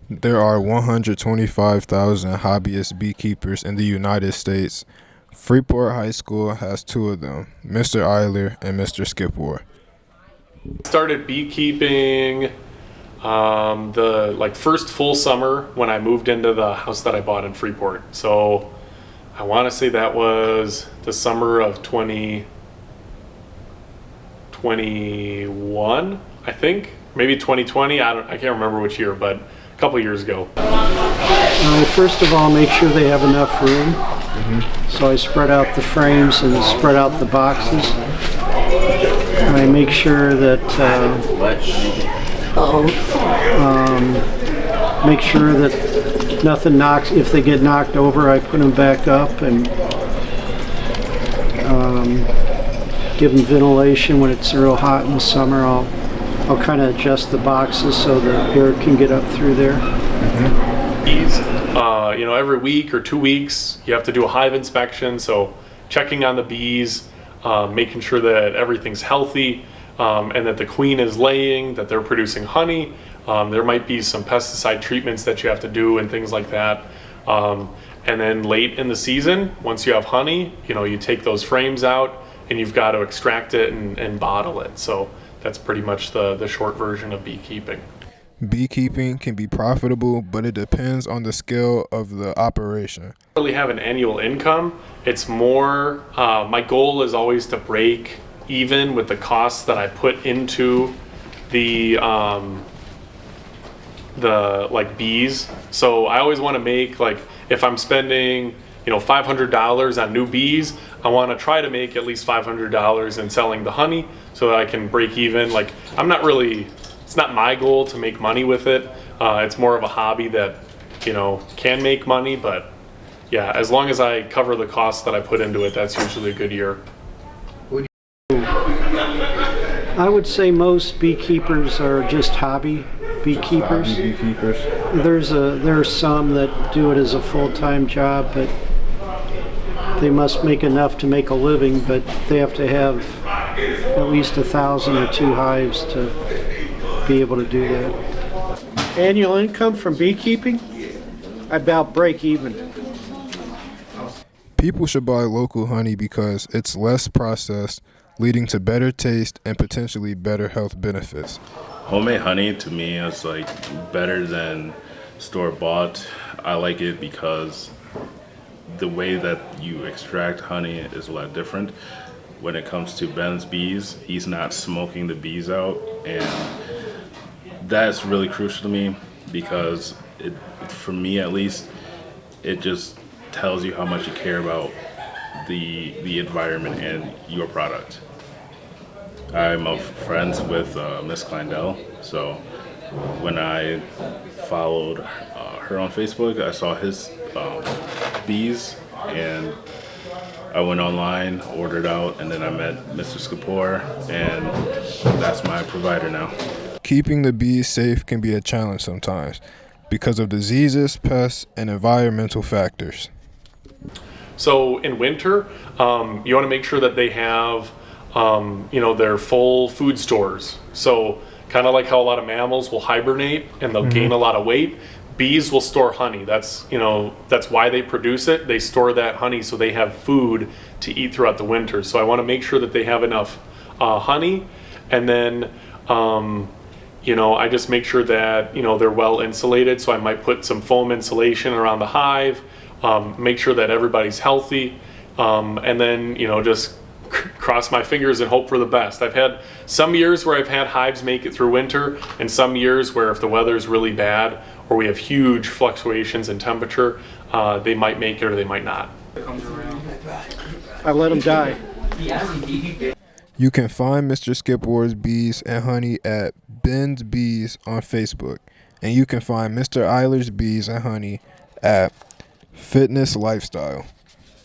There are 125,000 hobbyist beekeepers in the United States. Freeport High School has two of them, Mr. Eiler and Mr. Skipwar. Started beekeeping the first full summer when I moved into the house that I bought in Freeport. So I want to say that was the summer of 2021, I think, maybe 2020. I can't remember which year, but a couple years ago. First of all, make sure they have enough room. So I spread out the frames and spread out the boxes. I make sure that nothing knocks. If they get knocked over, I put them back up and give them ventilation. When it's real hot in the summer, I'll kind of adjust the boxes so the air can get up through there. Bees, every week or 2 weeks, you have to do a hive inspection. So checking on the bees, making sure that everything's healthy, and that the queen is laying, that they're producing honey. There might be some pesticide treatments that you have to do and things like that. And then late in the season, once you have honey, you take those frames out and you've got to extract it and bottle it. So that's pretty much the short version of beekeeping. Beekeeping can be profitable, but it depends on the scale of the operation. I don't really have an annual income. It's more, my goal is always to break even with the costs that I put into the bees. So I always want to make, if I'm spending $500 on new bees, I want to try to make at least $500 in selling the honey so that I can break even. It's not my goal to make money with it. It's more of a hobby that can make money, but yeah, as long as I cover the costs that I put into it, that's usually a good year. I would say most beekeepers are just hobby beekeepers. There are some that do it as a full-time job, but they must make enough to make a living, but they have to have at least 1,000 or 2 hives to be able to do that. Annual income from beekeeping? About break even. People should buy local honey because it's less processed, leading to better taste and potentially better health benefits. Homemade honey to me is better than store-bought. I like it because the way that you extract honey is a lot different. When it comes to Ben's bees, he's not smoking the bees out, and that's really crucial to me because for me at least, it just tells you how much you care about the environment and your product. I'm friends with Miss Kleindell, so when I followed her on Facebook, I saw his bees, and I went online, ordered out, and then I met Mr. Skipwar, and that's my provider now. Keeping the bees safe can be a challenge sometimes because of diseases, pests, and environmental factors. So in winter, you want to make sure that they have their full food stores. So kind of like how a lot of mammals will hibernate and they'll gain a lot of weight, bees will store honey. That's why they produce it. They store that honey so they have food to eat throughout the winter. So I want to make sure that they have enough honey, and then I just make sure that they're well insulated. So I might put some foam insulation around the hive, make sure that everybody's healthy, and then just cross my fingers and hope for the best. I've had some years where I've had hives make it through winter, and some years where if the weather's really bad or we have huge fluctuations in temperature, they might make it or they might not. I let them die. You can find Mr. Skipwar's Bees and Honey at Ben's Bees on Facebook, and you can find Mr. Eiler's Bees and Honey at Fitness Lifestyle.